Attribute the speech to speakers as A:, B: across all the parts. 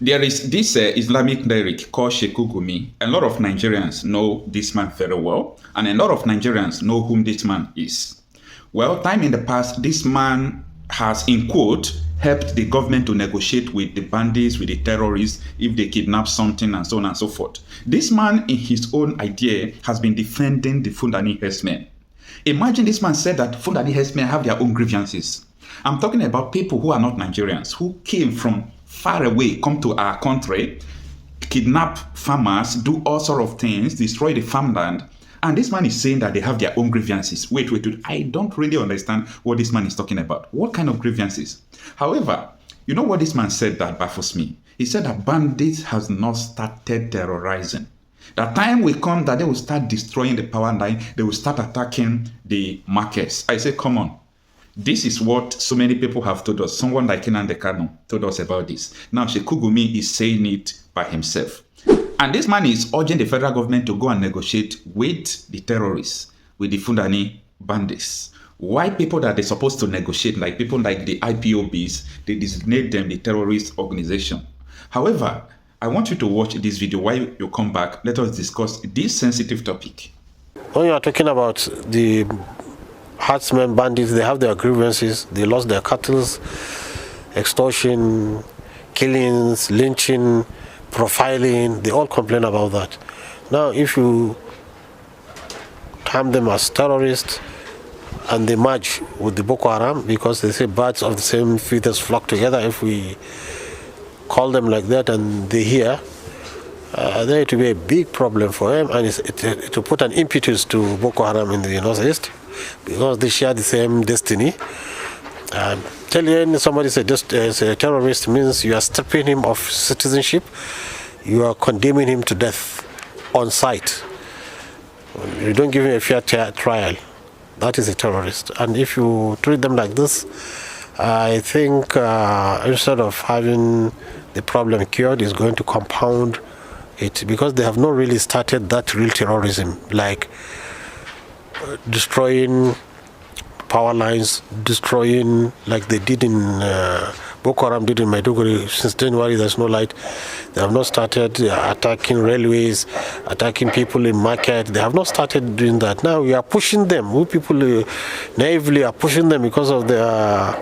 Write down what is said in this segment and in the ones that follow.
A: There is this Islamic cleric called Sheikh Gumi. A lot of Nigerians know this man very well, and a lot of Nigerians know whom this man is. Well, time in the past, this man has, in quote, helped the government to negotiate with the bandits, with the terrorists, if they kidnap something, and so on and so forth. This man, in his own idea, has been defending the Fulani herdsmen. Imagine this man said that Fulani herdsmen have their own grievances. I'm talking about people who are not Nigerians, who came from far away, come to our country, kidnap farmers, do all sorts of things, destroy the farmland. And this man is saying that they have their own grievances. Wait. I don't really understand what this man is talking about. What kind of grievances? However, you know what this man said that baffles me? He said that bandits has not started terrorizing. The time will come that they will start destroying the power line. They will start attacking the markets. I say, come on. This is what so many people have told us. Someone like Nnamdi Kanu told us about this. Now, Sheikh Gumi is saying it by himself. And this man is urging the federal government to go and negotiate with the terrorists, with the Fulani bandits. Why people that they're supposed to negotiate, like people like the IPOBs, they designate them the terrorist organization. However, I want you to watch this video. While you come back, let us discuss this sensitive topic.
B: When you are talking about the herdsmen, bandits, they have their grievances. They lost their cattle, extortion, killings, lynching, profiling. They all complain about that. Now, if you term them as terrorists and they merge with the Boko Haram, because they say birds of the same feathers flock together, if we call them like that and they hear, then it will be a big problem for them, and it will put an impetus to Boko Haram in the northeast, because they share the same destiny. Telling somebody is a terrorist means you are stripping him of citizenship, you are condemning him to death on sight. You don't give him a fair trial. That is a terrorist. And if you treat them like this, I think instead of having the problem cured, is going to compound it, because they have not really started that real terrorism, like destroying power lines, destroying like they did in Boko Haram did in Maiduguri. Since January, there's no light. They have not started attacking railways, attacking people in market. They have not started doing that. Now we are pushing them. We people naively are pushing them because of their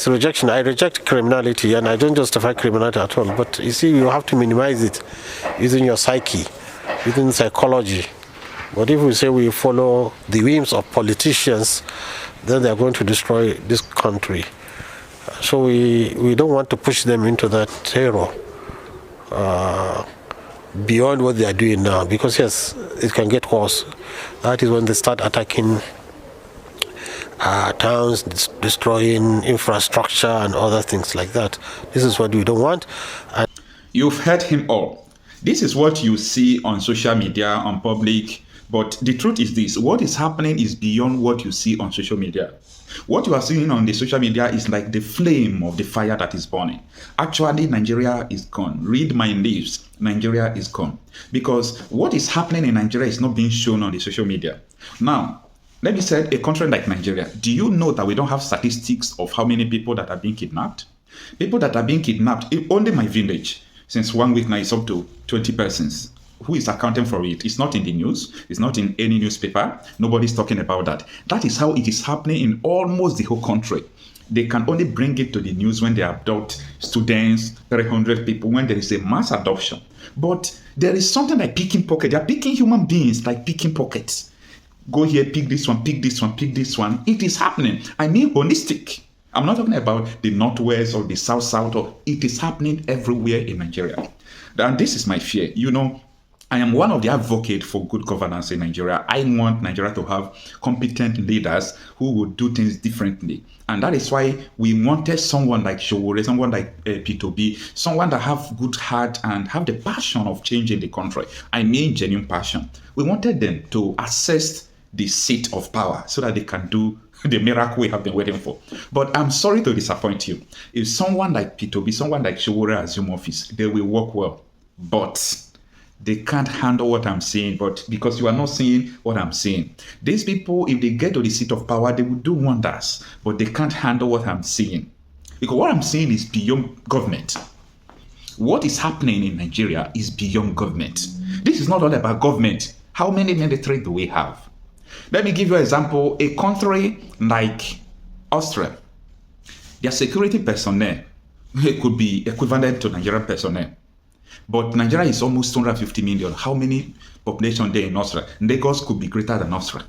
B: rejection. I reject criminality, and I don't justify criminality at all. But you see, you have to minimize it using your psyche, using psychology. But if we say we follow the whims of politicians, then they are going to destroy this country. So we don't want to push them into that terror beyond what they are doing now, because yes, it can get worse. That is when they start attacking towns, destroying infrastructure and other things like that. This is what we don't want.
A: You've heard him all. This is what you see on social media, on public. But the truth is this: what is happening is beyond what you see on social media. What you are seeing on the social media is like the flame of the fire that is burning. Actually, Nigeria is gone. Read my lips. Nigeria is gone. Because what is happening in Nigeria is not being shown on the social media. Now, let me say, a country like Nigeria, do you know that we don't have statistics of how many people that are being kidnapped? People that are being kidnapped, only my village, since 1 week now, is up to 20 persons. Who is accounting for it? It's not in the news. It's not in any newspaper. Nobody's talking about that. That is how it is happening in almost the whole country. They can only bring it to the news when they adopt students, 300 people, when there is a mass adoption. But there is something like picking pockets. They are picking human beings like picking pockets. Go here, pick this one, pick this one, pick this one. It is happening. I mean holistic. I'm not talking about the northwest or the south, or it is happening everywhere in Nigeria. And this is my fear. You know, I am one of the advocates for good governance in Nigeria. I want Nigeria to have competent leaders who will do things differently. And that is why we wanted someone like Showore, someone like P2B, someone that have good heart and have the passion of changing the country. I mean genuine passion. We wanted them to assess the seat of power so that they can do the miracle we have been waiting for. But I'm sorry to disappoint you. If someone like P2B, someone like Showore assume office, they will work well. But they can't handle what I'm saying, but because you are not seeing what I'm saying. These people, if they get to the seat of power, they will do wonders, but they can't handle what I'm saying. Because what I'm saying is beyond government. What is happening in Nigeria is beyond government. This is not all about government. How many military do we have? Let me give you an example. A country like Austria, their security personnel could be equivalent to Nigerian personnel. But Nigeria is almost 250 million. How many population there in Austria? Lagos could be greater than Austria.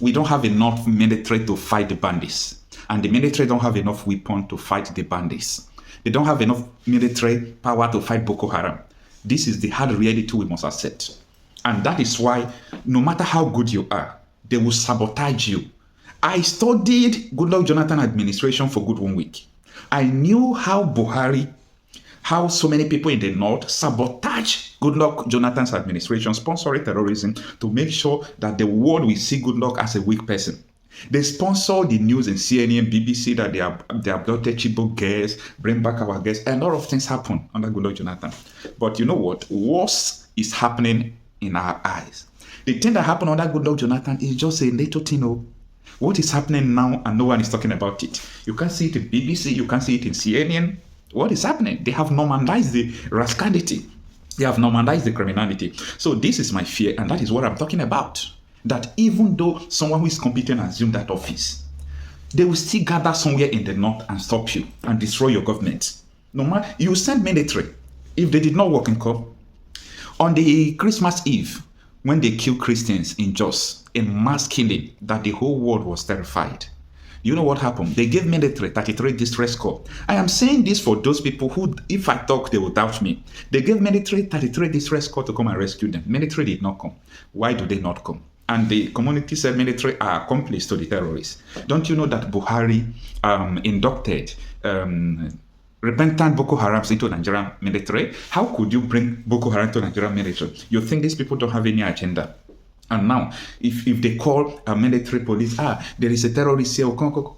A: We don't have enough military to fight the bandits. And the military don't have enough weapons to fight the bandits. They don't have enough military power to fight Boko Haram. This is the hard reality we must accept. And that is why, no matter how good you are, they will sabotage you. I studied Goodluck Jonathan administration for good 1 week. I knew how Buhari, how so many people in the north sabotage Goodluck Jonathan's administration, sponsoring terrorism to make sure that the world will see Goodluck as a weak person. They sponsor the news in CNN, BBC that they abducted Chibok girls, bring back our girls, and a lot of things happen under Goodluck Jonathan. But you know what? Worse is happening in our eyes. The thing that happened under Goodluck Jonathan is just a little thing. What is happening now and no one is talking about it? You can see it in BBC, you can see it in CNN. What is happening? They have normalized the rascality. They have normalized the criminality. So this is my fear, and that is what I'm talking about. That even though someone who is competent assume that office, they will still gather somewhere in the north and stop you and destroy your government. No matter, you send military. If they did not work in court, on the Christmas Eve, when they killed Christians in Jos, in mass killing, that the whole world was terrified. You know what happened? They gave military 33 distress call. I am saying this for those people who, if I talk, they will doubt me. They gave military 33 distress call to come and rescue them. Military did not come. Why do they not come? And the community said military are accomplices to the terrorists. Don't you know that Buhari inducted repentant Boko Harams into Nigerian military? How could you bring Boko Haram to Nigerian military? You think these people don't have any agenda? And now, if they call a military police, there is a terrorist here,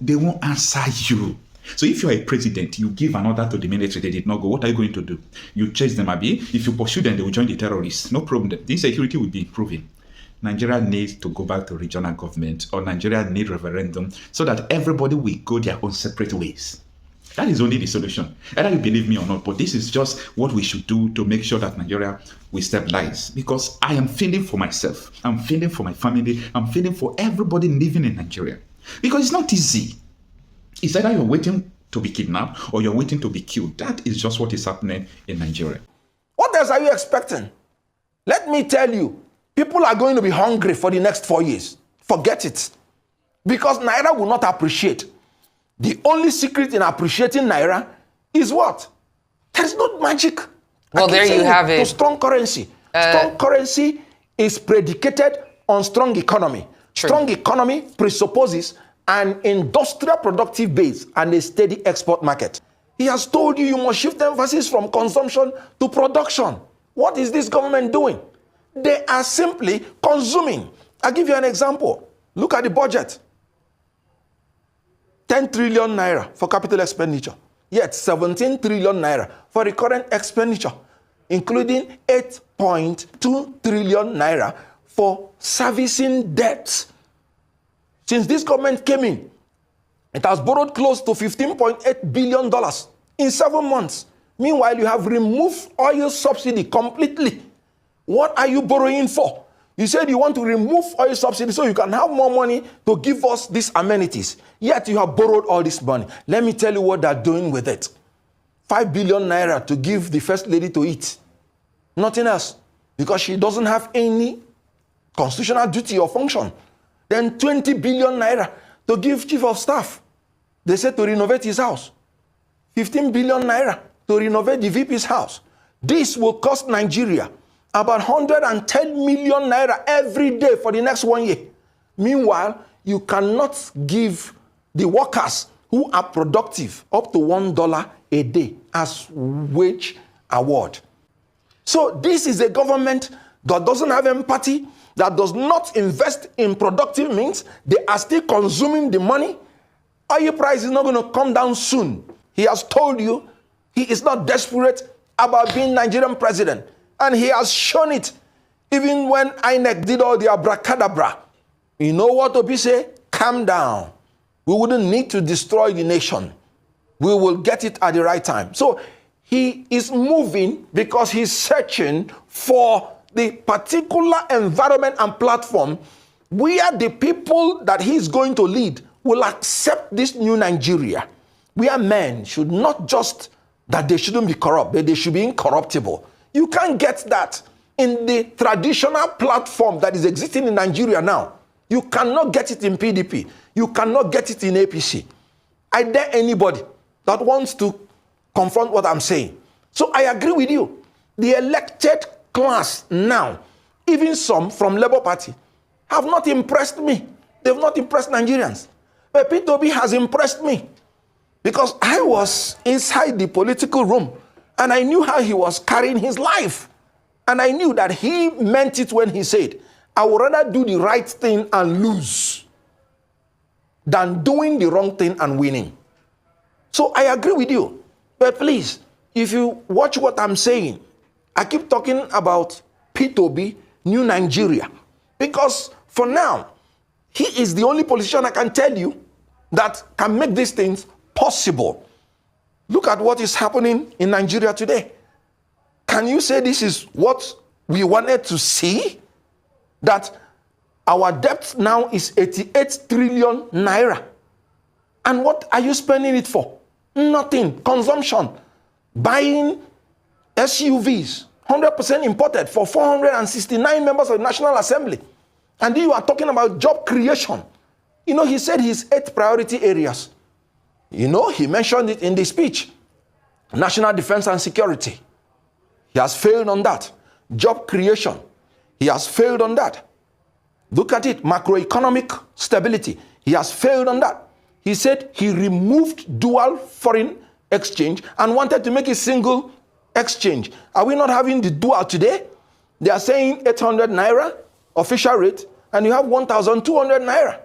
A: they won't answer you. So if you're a president, you give an order to the military, they did not go, what are you going to do? You chase them, Abi. If you pursue them, they will join the terrorists. No problem. The insecurity will be improving. Nigeria needs to go back to regional government, or Nigeria needs referendum, so that everybody will go their own separate ways. That is only the solution. Either you believe me or not, but this is just what we should do to make sure that Nigeria will stabilize. Because I am feeling for myself, I'm feeling for my family, I'm feeling for everybody living in Nigeria. Because it's not easy. It's either you're waiting to be kidnapped or you're waiting to be killed. That is just what is happening in Nigeria.
C: What else are you expecting? Let me tell you, people are going to be hungry for the next 4 years. Forget it. Because Naira will not appreciate. The only secret in appreciating Naira is what? There is no magic.
D: Well, there you have it.
C: Strong currency. Strong currency is predicated on strong economy.
D: True.
C: Strong economy presupposes an industrial productive base and a steady export market. He has told you must shift emphasis from consumption to production. What is this government doing? They are simply consuming. I'll give you an example. Look at the budget. 10 trillion naira for capital expenditure, yet 17 trillion naira for recurrent expenditure, including 8.2 trillion naira for servicing debts. Since this government came in, it has borrowed close to $15.8 billion in 7 months. Meanwhile, you have removed oil subsidy completely. What are you borrowing for? You said you want to remove oil subsidy so you can have more money to give us these amenities. Yet you have borrowed all this money. Let me tell you what they're doing with it. 5 billion naira to give the first lady to eat. Nothing else. Because she doesn't have any constitutional duty or function. Then 20 billion naira to give chief of staff. They said to renovate his house. 15 billion naira to renovate the VP's house. This will cost Nigeria about 110 million naira every day for the next 1 year. Meanwhile, you cannot give the workers who are productive up to $1 a day as wage award. So this is a government that doesn't have empathy, that does not invest in productive means. They are still consuming the money. Oil price is not going to come down soon. He has told you he is not desperate about being Nigerian president. And he has shown it. Even when INEC did all the abracadabra. You know what Obi say? Calm down. We wouldn't need to destroy the nation. We will get it at the right time. So he is moving because he's searching for the particular environment and platform where the people that he's going to lead will accept this new Nigeria, where men should not just that they shouldn't be corrupt, but they should be incorruptible. You can't get that in the traditional platform that is existing in Nigeria now. You cannot get it in PDP. You cannot get it in APC. I dare anybody that wants to confront what I'm saying. So I agree with you. The elected class now, even some from Labour Party, have not impressed me. They've not impressed Nigerians. But P2B has impressed me because I was inside the political room and I knew how he was carrying his life. And I knew that he meant it when he said, I would rather do the right thing and lose than doing the wrong thing and winning. So I agree with you. But please, if you watch what I'm saying, I keep talking about P2B, New Nigeria. Because for now, he is the only politician I can tell you that can make these things possible. Look at what is happening in Nigeria today. Can you say this is what we wanted to see? That our debt now is 88 trillion naira. And what are you spending it for? Nothing. Consumption. Buying SUVs, 100% imported for 469 members of the National Assembly. And then you are talking about job creation. You know, he said his 8 priority areas. You know, he mentioned it in the speech. National defense and security. He has failed on that. Job creation. He has failed on that. Look at it. Macroeconomic stability. He has failed on that. He said he removed dual foreign exchange and wanted to make a single exchange. Are we not having the dual today? They are saying 800 naira official rate and you have 1,200 naira.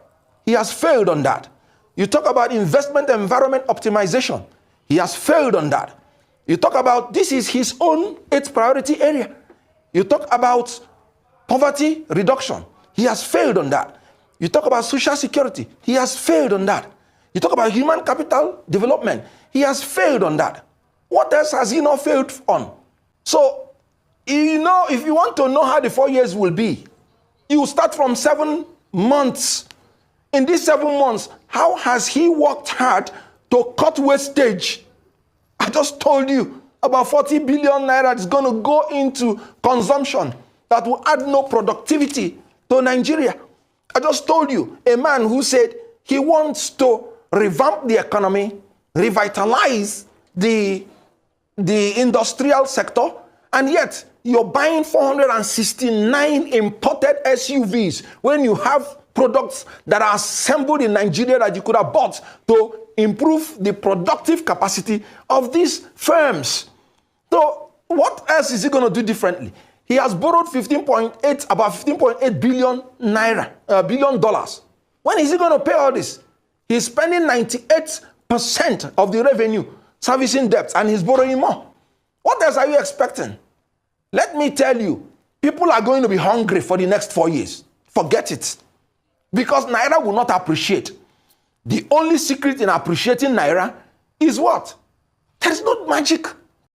C: He has failed on that. You talk about investment environment optimization. He has failed on that. You talk about this is his own 8th priority area. You talk about poverty reduction. He has failed on that. You talk about social security. He has failed on that. You talk about human capital development. He has failed on that. What else has he not failed on? So, you know, if you want to know how the 4 years will be, you start from 7 months. In these 7 months, how has he worked hard to cut wastage? I just told you about 40 billion naira is going to go into consumption that will add no productivity to Nigeria. I just told you a man who said he wants to revamp the economy, revitalize the industrial sector, and yet you're buying 469 imported SUVs when you have products that are assembled in Nigeria that you could have bought to improve the productive capacity of these firms. So what else is he going to do differently? He has borrowed about 15.8 billion naira, $billion. When is he going to pay all this? He's spending 98% of the revenue servicing debts and he's borrowing more. What else are you expecting? Let me tell you, people are going to be hungry for the next 4 years. Forget it. Because Naira will not appreciate. The only secret in appreciating Naira is what? There is no magic.